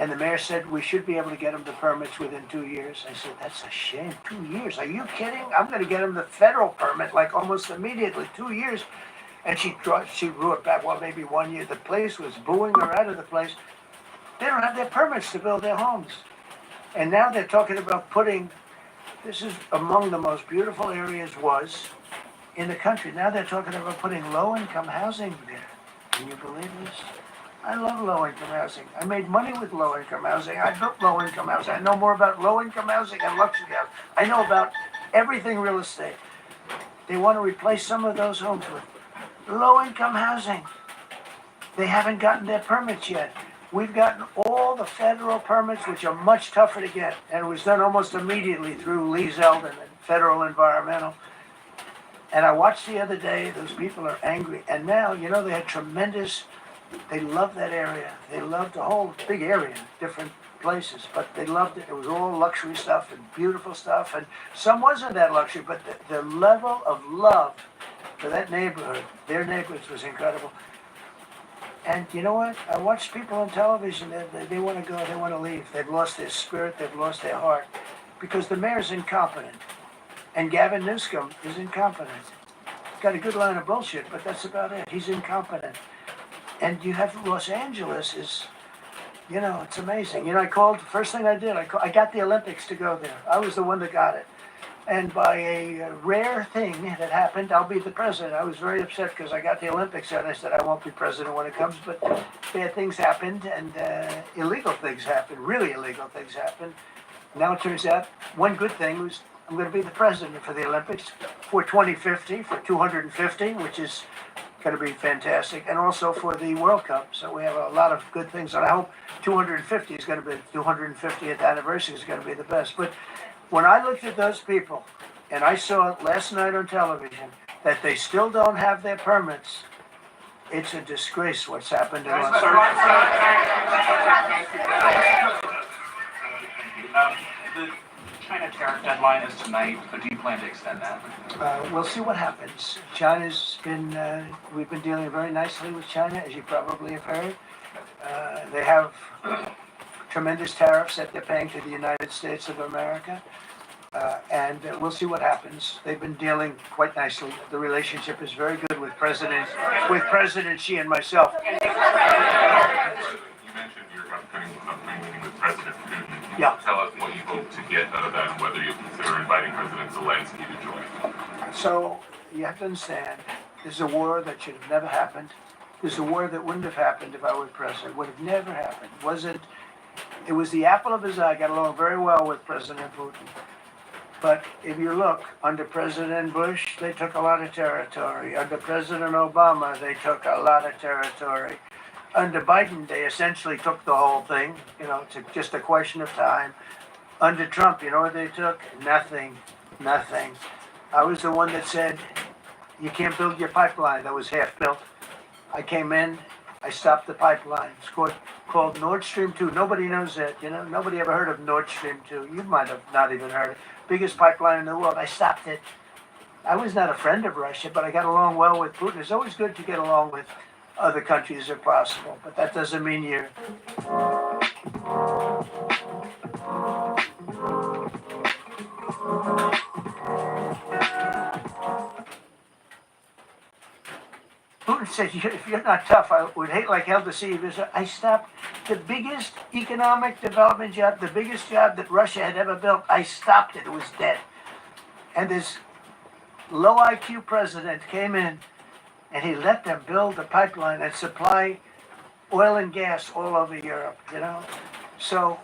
And the mayor said we should be able to get them the permits within 2 years. I said, that's a shame, 2 years. Are you kidding? I'm going to get them the federal permit like almost immediately, 2 years. And she grew it back, well, maybe 1 year. The place was booing her out of the place. They don't have their permits to build their homes. And now they're talking about putting, this is among the most beautiful areas was in the country. Now they're talking about putting low-income housing there. Can you believe this? I love low-income housing. I made money with low-income housing. I built low-income housing. I know more about low-income housing and luxury housing. I know about everything real estate. They want to replace some of those homes with low-income housing. They haven't gotten their permits yet. We've gotten all the federal permits, which are much tougher to get, and it was done almost immediately through Lee Zeldin and Federal Environmental. And I watched the other day, those people are angry. And now, you know, they had tremendous, they loved that area. They loved the whole big area, different places, but they loved it. It was all luxury stuff and beautiful stuff, and some wasn't that luxury, but the level of love for that neighborhood, their neighborhoods, was incredible. And you know what? I watch people on television, they want to go, they want to leave. They've lost their spirit, they've lost their heart, because the mayor's incompetent. And Gavin Newsom is incompetent. He's got a good line of bullshit, but that's about it. He's incompetent. And you have Los Angeles is, you know, it's amazing. You know, I called, first thing I did, I got the Olympics to go there. I was the one that got it. And by a rare thing that happened, I'll be the president. I was very upset because I got the Olympics and I said I won't be president when it comes, but bad things happened and illegal things happened, really illegal things happened. Now it turns out one good thing was I'm going to be the president for the Olympics for 2050, for 250, which is going to be fantastic, and also for the World Cup. So we have a lot of good things, and I hope 250 is going to be, 250th anniversary is going to be the best. But when I looked at those people, and I saw last night on television that they still don't have their permits, it's a disgrace what's happened in Los Angeles. The China tariff deadline is tonight, but do you plan to extend that? We'll see what happens. China's been, we've been dealing very nicely with China, as you probably have heard. They have tremendous tariffs that they're paying to the United States of America. And we'll see what happens. They've been dealing quite nicely. The relationship is very good with President Xi and myself. You mentioned your upcoming meeting with President Putin. Can you tell us what you hope to get out of that and whether you consider inviting President Zelensky to join? So you have to understand, this is a war that should have never happened. This is a war that wouldn't have happened if I were president. Would have never happened. It was the apple of his eye. I got along very well with President Putin. But if you look, under President Bush, they took a lot of territory. Under President Obama, they took a lot of territory. Under Biden, they essentially took the whole thing. You know, it's just a question of time. Under Trump, you know what they took? Nothing. I was the one that said, you can't build your pipeline. That was half built. I came in, I stopped the pipeline. It's called Nord Stream 2. Nobody knows that, you know. Nobody ever heard of Nord Stream 2. You might have not even heard it. Biggest pipeline in the world. I stopped it. I was not a friend of Russia, but I got along well with Putin. It's always good to get along with other countries if possible, but that doesn't mean you're... Putin said, if you're not tough, I would hate like hell to see you visit. I stopped the biggest economic development job, the biggest job that Russia had ever built. I stopped it. It was dead. And this low IQ president came in and he let them build a pipeline and supply oil and gas all over Europe, you know. So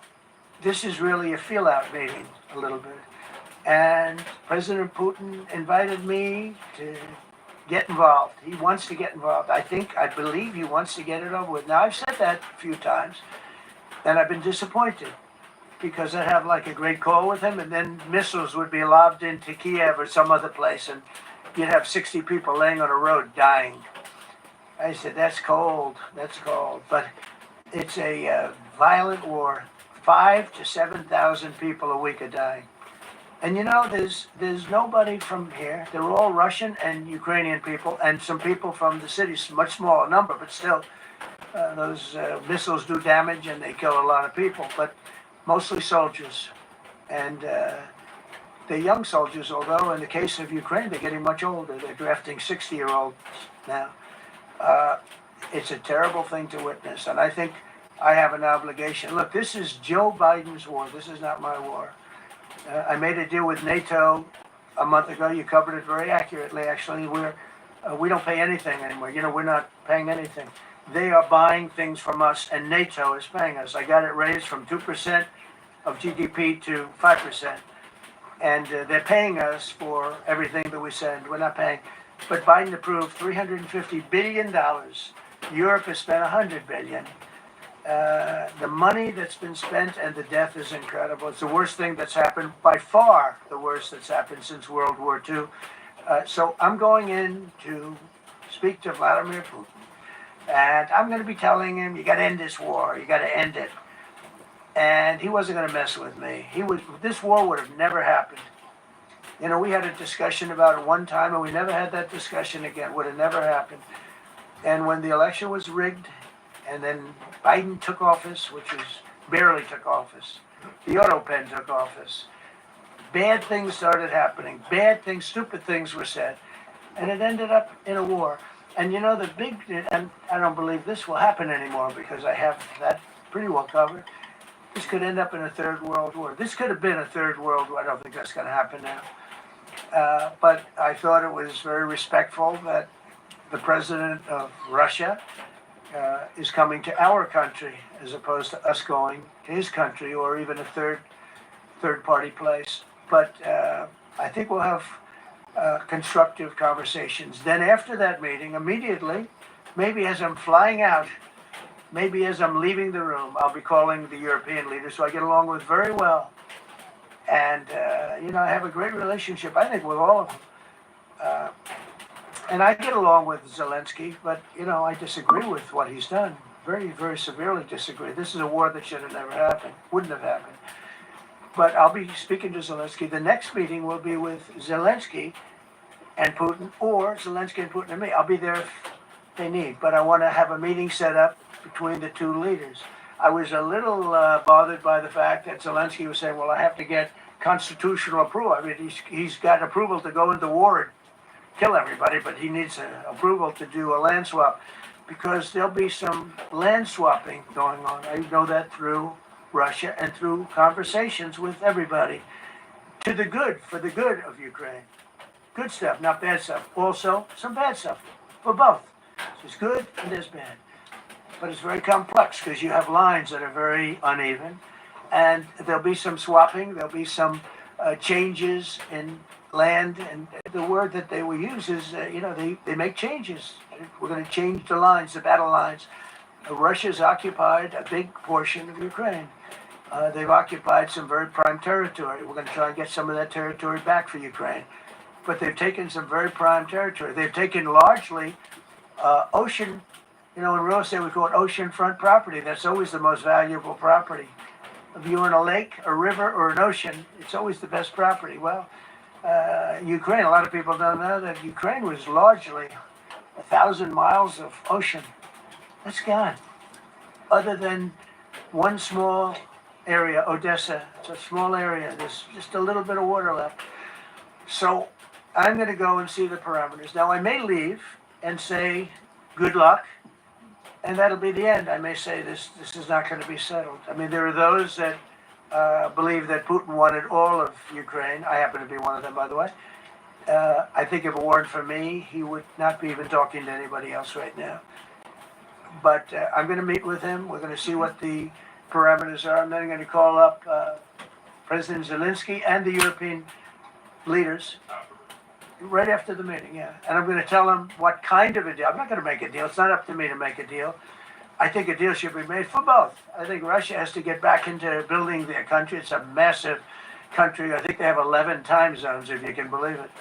this is really a feel-out meeting, a little bit. And President Putin invited me to get involved. He wants to get involved. I believe he wants to get it over with. Now, I've said that a few times, and I've been disappointed because I'd have like a great call with him, and then missiles would be lobbed into Kiev or some other place, and you'd have 60 people laying on a road dying. I said, that's cold. But it's a violent war. 5,000 to 7,000 people a week are dying. And you know, there's nobody from here. They're all Russian and Ukrainian people, and some people from the cities, much smaller number, but still. Those missiles do damage and they kill a lot of people, but mostly soldiers. And they're young soldiers, although in the case of Ukraine, they're getting much older. They're drafting 60-year-olds now. It's a terrible thing to witness, and I think I have an obligation. Look, this is Joe Biden's war. This is not my war. I made a deal with NATO a month ago. You covered it very accurately, actually. We don't pay anything anymore. We're not paying anything. They are buying things from us, and NATO is paying us. I got it raised from 2% of GDP to 5%. And they're paying us for everything that we send. We're not paying. But Biden approved $350 billion. Europe has spent $100 billion. The money that's been spent and the death is incredible. It's the worst thing that's happened, by far the worst that's happened since World War II. So I'm going in to speak to Vladimir Putin. And I'm going to be telling him, you got to end this war. You got to end it. And he wasn't going to mess with me. This war would have never happened. We had a discussion about it one time, and we never had that discussion again. Would have never happened. And when the election was rigged, and then Biden took office, which was barely took office, the auto pen took office, bad things started happening. Bad things, stupid things were said, and it ended up in a war. And and I don't believe this will happen anymore because I have that pretty well covered. This could end up in a third world war. This could have been a third world war. I don't think that's going to happen now. But I thought it was very respectful that the president of Russia is coming to our country as opposed to us going to his country or even a third party place. But I think we'll have constructive conversations. Then after that meeting, immediately, maybe as I'm flying out, maybe as I'm leaving the room, I'll be calling the European leaders who I get along with very well. And, I have a great relationship, I think, with all of them. And I get along with Zelensky, but, I disagree with what he's done. Very, very severely disagree. This is a war that should have never happened, wouldn't have happened. But I'll be speaking to Zelensky. The next meeting will be with Zelensky and Putin, or Zelensky and Putin and me. I'll be there if they need. But I want to have a meeting set up between the two leaders. I was a little bothered by the fact that Zelensky was saying, well, I have to get constitutional approval. I mean, he's got approval to go into war and kill everybody, but he needs approval to do a land swap because there'll be some land swapping going on. I know that through Russia and through conversations with everybody for the good of Ukraine. Good stuff, not bad stuff. Also, some bad stuff for both. There's good and there's bad. But it's very complex because you have lines that are very uneven, and there'll be some swapping, there'll be some changes in land, and the word that they will use is, they make changes. We're going to change the lines, the battle lines. Russia's occupied a big portion of Ukraine. They've occupied some very prime territory. We're going to try and get some of that territory back for Ukraine. But they've taken some very prime territory. They've taken largely ocean. In real estate, we call it oceanfront property. That's always the most valuable property. If you're in a lake, a river, or an ocean, it's always the best property. Well, Ukraine, a lot of people don't know that Ukraine was largely 1,000 miles of ocean. That's gone. Other than one small area, Odessa, it's a small area. There's just a little bit of water left. So I'm going to go and see the parameters. Now, I may leave and say, good luck. And that'll be the end. I may say this is not going to be settled. I mean, there are those that believe that Putin wanted all of Ukraine. I happen to be one of them, by the way. I think if it weren't for me, he would not be even talking to anybody else right now. But I'm going to meet with him. We're going to see what the parameters are. And then I'm going to call up President Zelensky and the European leaders right after the meeting, yeah. And I'm going to tell them what kind of a deal. I'm not going to make a deal. It's not up to me to make a deal. I think a deal should be made for both. I think Russia has to get back into building their country. It's a massive country. I think they have 11 time zones, if you can believe it.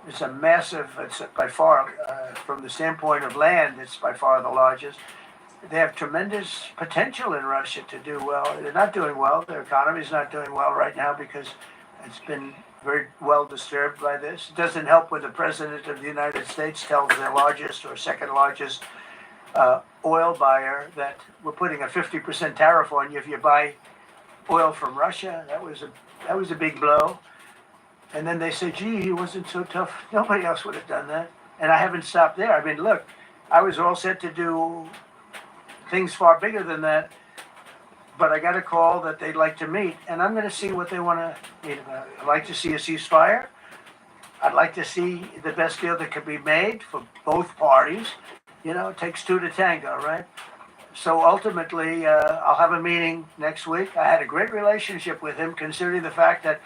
It's a massive, it's by far, from the standpoint of land, it's by far the largest. They have tremendous potential in Russia to do well. They're not doing well. Their economy is not doing well right now because it's been very well disturbed by this. It doesn't help when the President of the United States tells their largest or second largest oil buyer that we're putting a 50% tariff on you if you buy oil from Russia. That was a big blow. And then they say, gee, he wasn't so tough. Nobody else would have done that. And I haven't stopped there. I mean, look, I was all set to do things far bigger than that, but I got a call that they'd like to meet, and I'm going to see what they want to meet about. I'd like to see a ceasefire. I'd like to see the best deal that could be made for both parties. You know, it takes two to tango, right? So ultimately, I'll have a meeting next week. I had a great relationship with him, considering the fact that,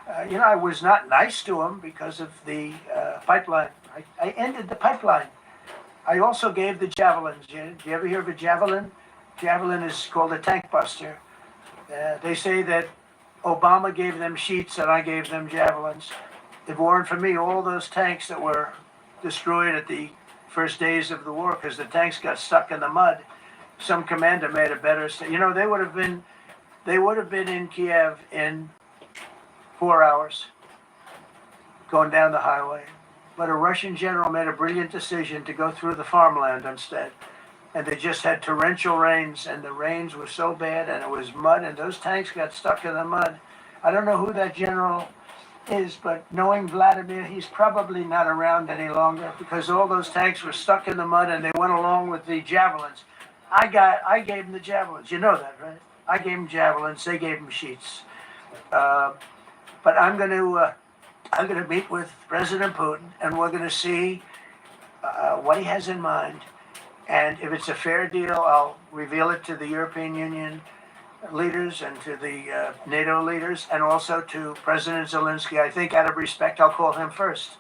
I was not nice to him because of the pipeline. I ended the pipeline. I also gave the javelins. Do you ever hear of a javelin? Javelin is called a tank buster. They say that Obama gave them sheets and I gave them javelins. If it weren't for me, all those tanks that were destroyed at the first days of the war, because the tanks got stuck in the mud, some commander made a better. They would have been in Kiev in 4 hours, going down the highway. But a Russian general made a brilliant decision to go through the farmland instead. And they just had torrential rains, and the rains were so bad, and it was mud, and those tanks got stuck in the mud. I don't know who that general is, but knowing Vladimir, he's probably not around any longer, because all those tanks were stuck in the mud, and they went along with the javelins. I gave them the javelins. You know that, right? I gave them javelins. They gave them sheets. But I'm going to meet with President Putin, and we're going to see what he has in mind. And if it's a fair deal, I'll reveal it to the European Union leaders and to the NATO leaders, and also to President Zelensky. I think out of respect, I'll call him first,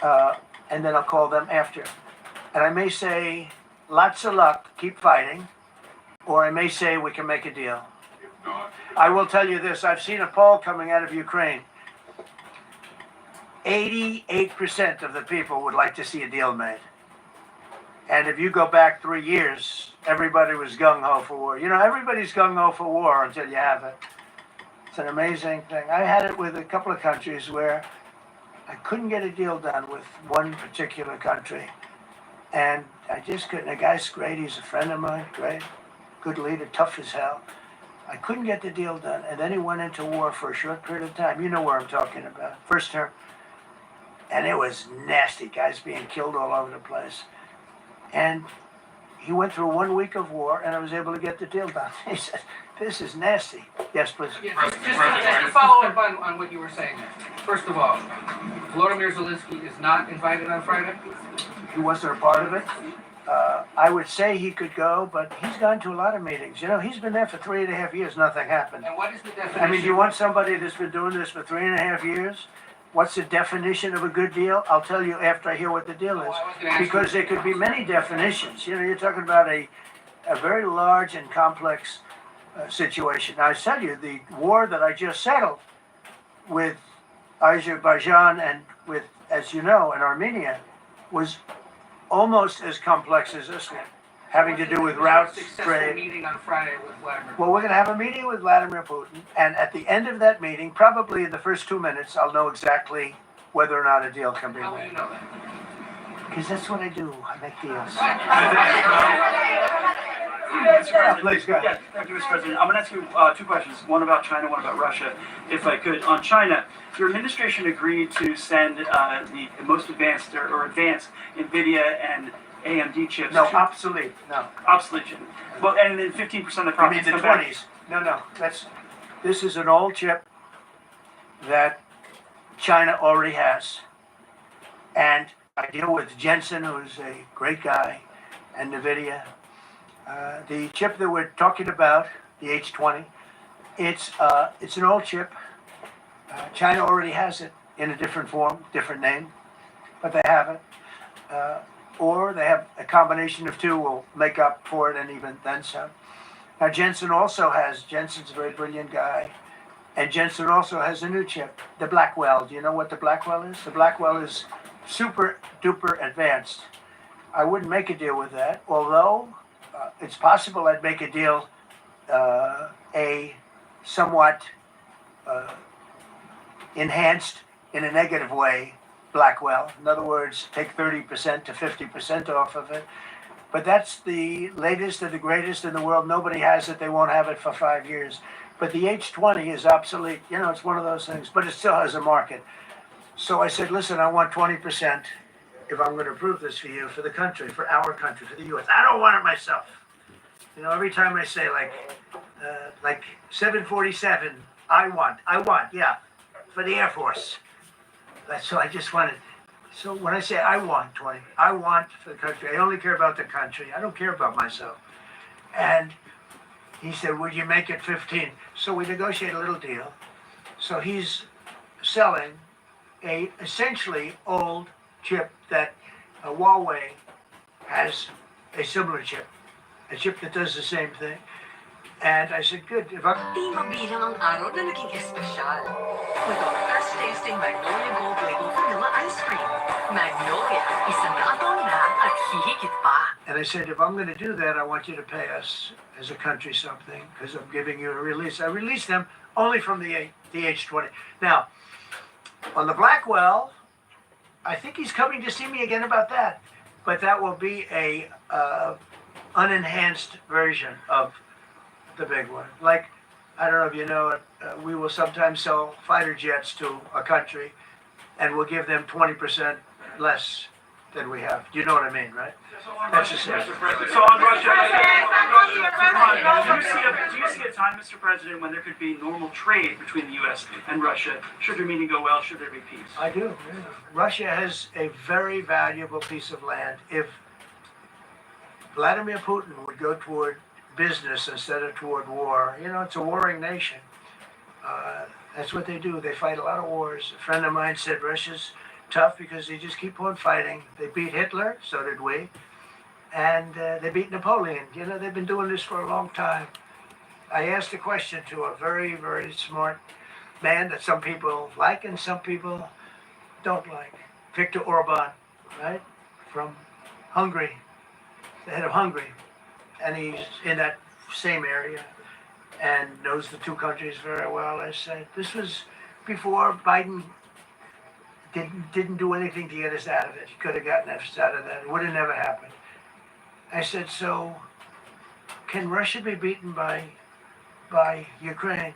and then I'll call them after. And I may say, lots of luck, keep fighting, or I may say we can make a deal. I will tell you this, I've seen a poll coming out of Ukraine. 88% of the people would like to see a deal made. And if you go back 3 years, everybody was gung-ho for war. Everybody's gung-ho for war until you have it. It's an amazing thing. I had it with a couple of countries where I couldn't get a deal done with one particular country. And I just couldn't. The guy's great. He's a friend of mine. Great. Good leader. Tough as hell. I couldn't get the deal done. And then he went into war for a short period of time. You know where I'm talking about. First term. And it was nasty. Guys being killed all over the place. And he went through 1 week of war, and I was able to get the deal done. He said, this is nasty. Yes, please. Yeah, just to follow up on what you were saying. First of all, Volodymyr Zelensky is not invited on Friday? He wasn't a part of it. I would say he could go, but he's gone to a lot of meetings. He's been there for 3.5 years. Nothing happened. And what is the definition? I mean, do you want somebody that's been doing this for 3.5 years? What's the definition of a good deal? I'll tell you after I hear what the deal is. Because there could be many definitions. You're talking about a very large and complex situation. Now, I tell you, the war that I just settled with Azerbaijan and with, as you know, in Armenia, was almost as complex as this one, having to do with routes, trade. Meeting on Friday with Vladimir Putin. Well, we're going to have a meeting with Vladimir Putin, and at the end of that meeting, probably in the first 2 minutes, I'll know exactly whether or not a deal can be How will made. you know that? Because that's what I do. I make deals. Please go ahead. Yeah, thank you, Mr. President. I'm going to ask you two questions, one about China, one about Russia, if I could. On China, your administration agreed to send the most advanced or advanced NVIDIA and AMD chips. No, obsolete. No. Obsolete chip. Well, and then 15% of the I mean profits the come back. 20s. No. This is an old chip that China already has. And I deal with Jensen, who's a great guy, and NVIDIA. The chip that we're talking about, the H20, it's an old chip. China already has it in a different form, different name, but they have it. Or they have a combination of two will make up for it, and even then some. Now Jensen's a very brilliant guy, and Jensen also has a new chip, the Blackwell. Do you know what the Blackwell is? The Blackwell is super duper advanced. I wouldn't make a deal with that, although it's possible I'd make a deal, a somewhat enhanced in a negative way Blackwell. In other words, take 30% to 50% off of it. But that's the latest and the greatest in the world. Nobody has it. They won't have it for 5 years. But the H20 is obsolete. You know, it's one of those things, but it still has a market. So I said, listen, I want 20% if I'm going to approve this for you, for the country, for our country, for the U.S. I don't want it myself. You know, every time I say like 747, I want, yeah, for the Air Force. So I just wanted. So when I say I want 20, I want for the country. I only care about the country. I don't care about myself. And he said, would you make it 15? So we negotiate a little deal. So he's selling a essentially old chip that Huawei has a similar chip, a chip that does the same thing. And I said, good. If I Di mabilang ang araw na naging espesyal. With our best tasting Magnolia Gold Label Vanilla Ice Cream. Magnolia, isang naataw na at hihigit pa. And I said, if I'm going to do that, I want you to pay us as a country something because I'm giving you a release. I released them only from the H20. Now, on the Blackwell, I think he's coming to see me again about that. But that will be a unenhanced version of the big one. Like, I don't know if you know it, we will sometimes sell fighter jets to a country and we'll give them 20% less than we have. You know what I mean, right? That's the same. So on Russia, do you see a time, Mr. President, when there could be normal trade between the U.S. and Russia? Should their meeting go well? Should there be peace? I do. Yeah. Russia has a very valuable piece of land. If Vladimir Putin would go toward business instead of toward war, you know, it's a warring nation. That's what they do. They fight a lot of wars. A friend of mine said Russia's tough because they just keep on fighting. They beat Hitler, so did we. And they beat Napoleon. You know, they've been doing this for a long time. I asked a question to a very, very smart man that some people like and some people don't like. Viktor Orban, right? From Hungary, the head of Hungary. And he's in that same area and knows the two countries very well. I said, this was before Biden didn't do anything to get us out of it. He could have gotten us out of that. It would have never happened. I said, so can Russia be beaten by Ukraine?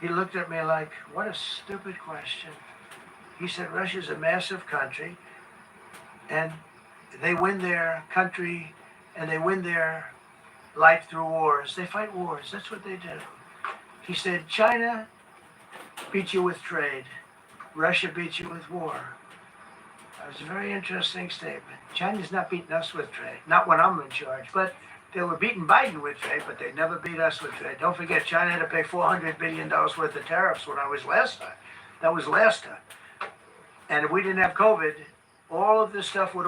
He looked at me like, what a stupid question. He said, Russia's a massive country and they win their country and they win their life through wars. They fight wars. That's what they do. He said, China beats you with trade. Russia beats you with war. That was a very interesting statement. China's not beating us with trade. Not when I'm in charge. But they were beating Biden with trade, but they never beat us with trade. Don't forget, China had to pay $400 billion worth of tariffs when I was last time. That was last time. And if we didn't have COVID, all of this stuff we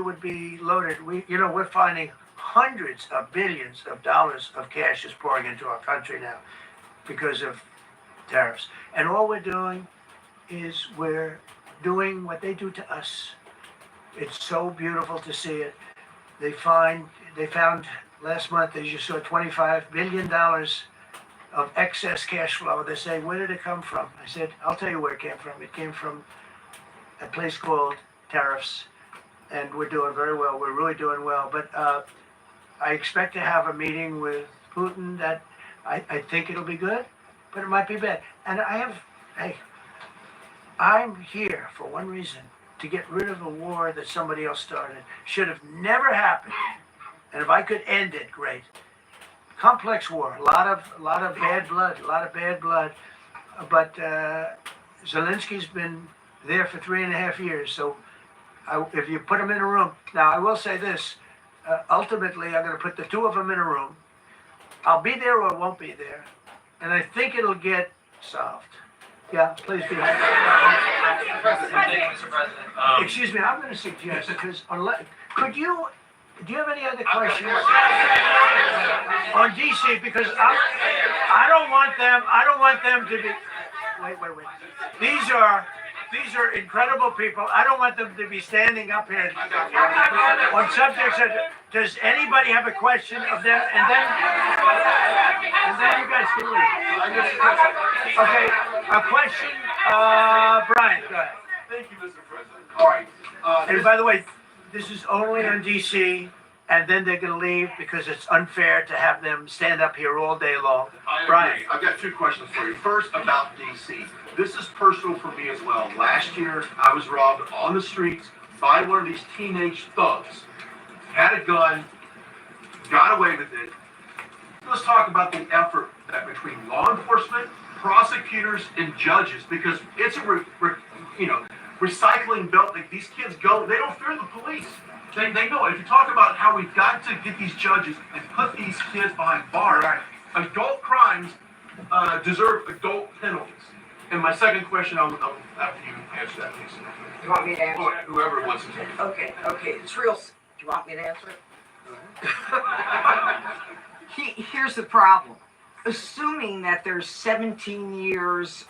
would be loaded. We're finding hundreds of billions of dollars of cash is pouring into our country now because of tariffs. And all we're doing is we're doing what they do to us. It's so beautiful to see it. They found last month, as you saw, $25 billion of excess cash flow. They say, where did it come from? I said, I'll tell you where it came from. It came from a place called tariffs, and we're doing very well. We're really doing well. But I expect to have a meeting with Putin that I think it'll be good, but it might be bad. And I'm here for one reason, to get rid of a war that somebody else started. Should have never happened. And if I could end it, great. Complex war, a lot of bad blood, But Zelensky's been there for 3.5 years. So if you put him in a room, now I will say this, ultimately I'm going to put the two of them in a room. I'll be there or won't be there. And I think it'll get solved. Yeah, please be. Thank you, Mr. President. Excuse me, I'm going to suggest, because do you have any other questions on DC? Because I don't want them to be, wait. These are incredible people. I don't want them to be standing up here on subjects that, does anybody have a question of them? And then you guys can leave. Okay, a question, Brian, go ahead. Thank you, Mr. President. All right. And by the way, this is only on DC. and then they're gonna leave because it's unfair to have them stand up here all day long. I agree. Brian. I've got two questions for you. First, about DC. This is personal for me as well. Last year, I was robbed on the streets by one of these teenage thugs. Had a gun, got away with it. Let's talk about the effort that between law enforcement, prosecutors, and judges, because it's a recycling belt. Like, these kids go, they don't fear the police. They know it. If you talk about how we've got to get these judges and put these kids behind bars, adult crimes deserve adult penalties. And my second question, I'll after you answer that, please. You want me to answer it? Whoever wants to. Okay, it's real. Do you want me to answer it? Here's the problem. Assuming that they're 17 years,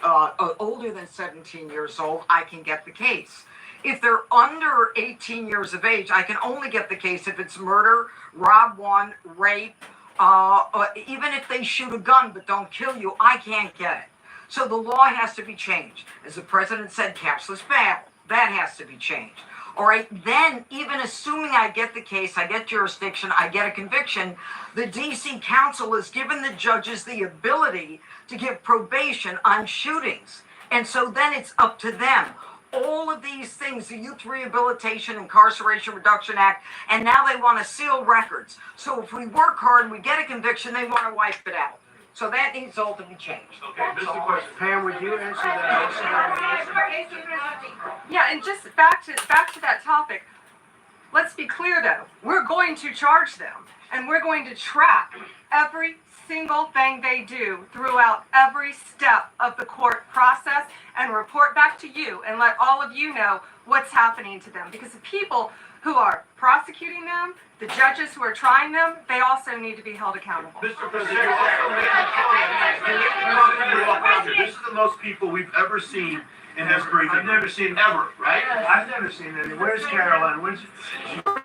older than 17 years old, I can get the case. If they're under 18 years of age, I can only get the case if it's murder, rob one, rape, even if they shoot a gun but don't kill you, I can't get it. So the law has to be changed. As the president said, capsless battle. That has to be changed. All right, then even assuming I get the case, I get jurisdiction, I get a conviction, the DC Council has given the judges the ability to give probation on shootings. And so then it's up to them. All of these things, the Youth Rehabilitation Incarceration Reduction Act, and now they want to seal records. So if we work hard and we get a conviction, they want to wipe it out. So that needs all to be changed. Okay, this is the question. Pam, would you answer that? Yeah, and just back to that topic. Let's be clear though. We're going to charge them, and we're going to track every single thing they do throughout every step of the court process and report back to you and let all of you know what's happening to them. Because the people who are prosecuting them, the judges who are trying them, they also need to be held accountable. Mr. President, you're also making a comment. This is the most people we've ever seen in this briefing. I've never seen ever, right? I've never seen any. Where's Caroline? Where's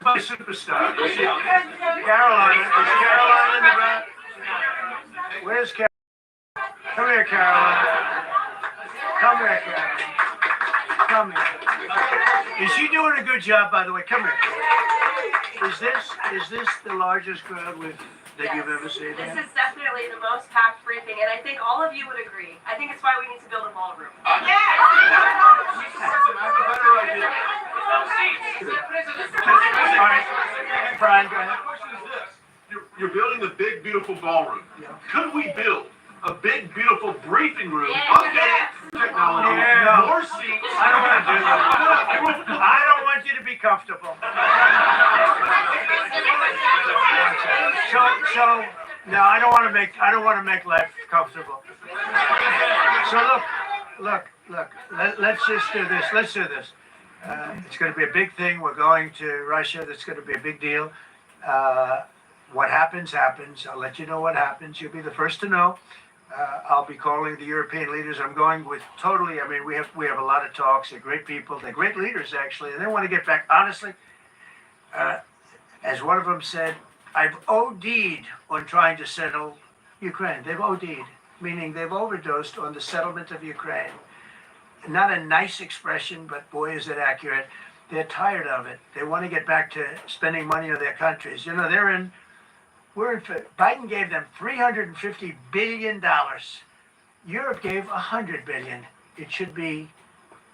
my superstar? Caroline. Is Caroline in the back? Where's Caroline? Come here, Caroline. Come here, Caroline. Come here. Is she doing a good job, by the way? Come here. Is this the largest crowd that you've ever seen? This is definitely the most packed briefing, and I think all of you would agree. I think it's why we need to build a ballroom. I have a better idea. All right. Brian, go ahead. My question is this. You're building a big, beautiful ballroom. Yeah. Could we build a big, beautiful briefing room, Yes. updated technology, No. more seats? I don't want to do that. I don't want you to be comfortable. So no, I don't want to make life comfortable. So look. Let's just do this. Let's do this. It's going to be a big thing. We're going to Russia. That's going to be a big deal. What happens, happens. I'll let you know what happens. You'll be the first to know. I'll be calling the European leaders. I'm going with totally. I mean, we have a lot of talks. They're great people. They're great leaders, actually, and they want to get back. Honestly, as one of them said, I've OD'd on trying to settle Ukraine. They've OD'd, meaning they've overdosed on the settlement of Ukraine. Not a nice expression, but boy, is it accurate. They're tired of it. They want to get back to spending money on their countries. You know, Biden gave them $350 billion. Europe gave $100 billion. It should be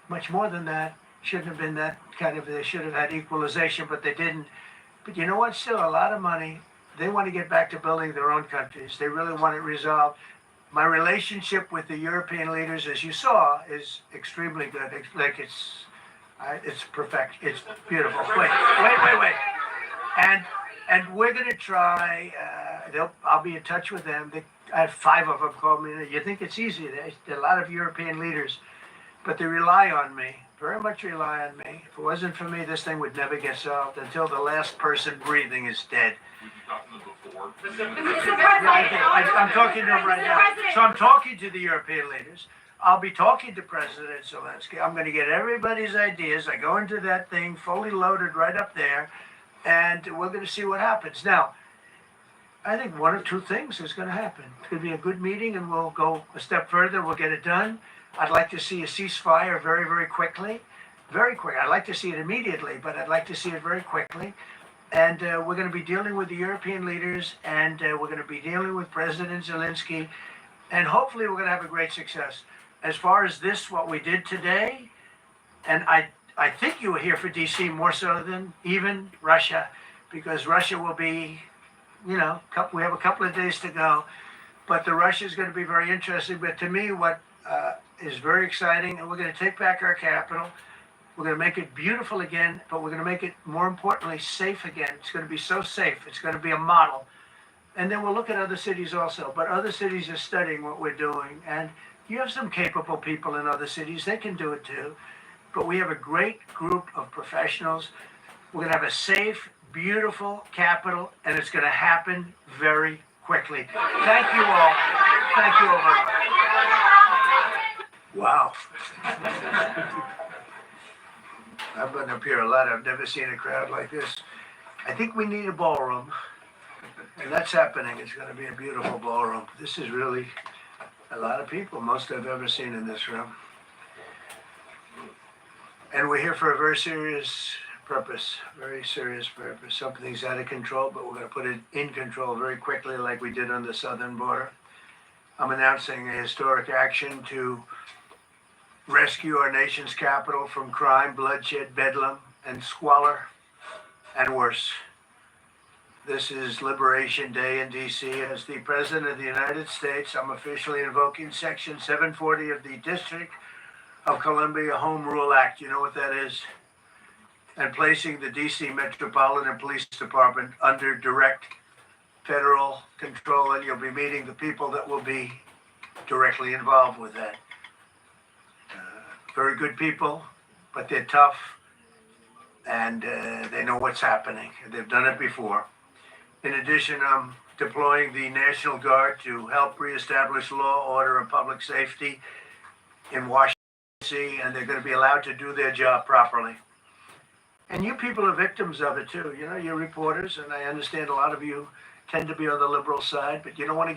much more than that. Shouldn't have been that kind of, they should have had equalization, but they didn't. But you know what? Still a lot of money. They want to get back to building their own countries. They really want it resolved. My relationship with the European leaders, as you saw, is extremely good. It's perfect. It's beautiful. Wait. And we're going to try. I'll be in touch with them. I have 5 of them call me. You think it's easy? There are a lot of European leaders, but they rely on me. Very much rely on me. If it wasn't for me, this thing would never get solved until the last person breathing is dead. Would you talk to them before? I'm talking to them right now. So I'm talking to the European leaders. I'll be talking to President Zelensky. I'm going to get everybody's ideas. I go into that thing fully loaded right up there, and we're going to see what happens. Now, I think 1 or 2 things is going to happen. It's going to be a good meeting, and we'll go a step further. We'll get it done. I'd like to see a ceasefire very, very quickly. Very quick. I'd like to see it immediately, but I'd like to see it very quickly. And we're going to be dealing with the European leaders, and we're going to be dealing with President Zelensky, and hopefully we're going to have a great success. As far as this, what we did today, and I think you were here for DC more so than even Russia, because Russia will be, we have a couple of days to go, but the Russia is going to be very interesting. But to me, what is very exciting, and we're going to take back our capital. We're going to make it beautiful again, but we're going to make it, more importantly, safe again. It's going to be so safe. It's going to be a model. And then we'll look at other cities also. But other cities are studying what we're doing. And you have some capable people in other cities. They can do it too. But we have a great group of professionals. We're going to have a safe, beautiful capital, and it's going to happen very quickly. Thank you all. Thank you all very much. Wow. I've been up here a lot. I've never seen a crowd like this. I think we need a ballroom, and that's happening. It's going to be a beautiful ballroom. This is really a lot of people, most I've ever seen in this room. And we're here for a very serious purpose, very serious purpose. Something's out of control, but we're going to put it in control very quickly like we did on the southern border. I'm announcing a historic action to rescue our nation's capital from crime, bloodshed, bedlam, and squalor, and worse. This is Liberation Day in D.C. As the President of the United States, I'm officially invoking Section 740 of the District of Columbia Home Rule Act. You know what that is? And placing the D.C. Metropolitan Police Department under direct federal control, and you'll be meeting the people that will be directly involved with that. Very good people, but they're tough, and they know what's happening. They've done it before. In addition, I'm deploying the National Guard to help reestablish law, order, and public safety in Washington, D.C., and they're going to be allowed to do their job properly. And you people are victims of it too. You're reporters, and I understand a lot of you tend to be on the liberal side, but you don't want to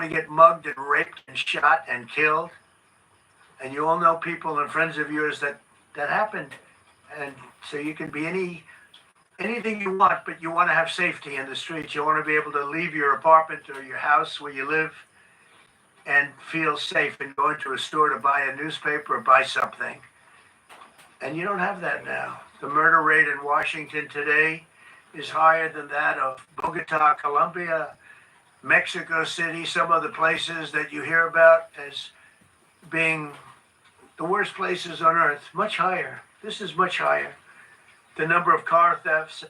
get mugged and raped and shot and killed. And you all know people and friends of yours that happened. And so you can be anything you want, but you want to have safety in the streets. You want to be able to leave your apartment or your house where you live and feel safe and go into a store to buy a newspaper or buy something. And you don't have that now. The murder rate in Washington today is higher than that of Bogota, Colombia, Mexico City, some other places that you hear about as being the worst places on earth. Much higher. This is much higher. The number of car thefts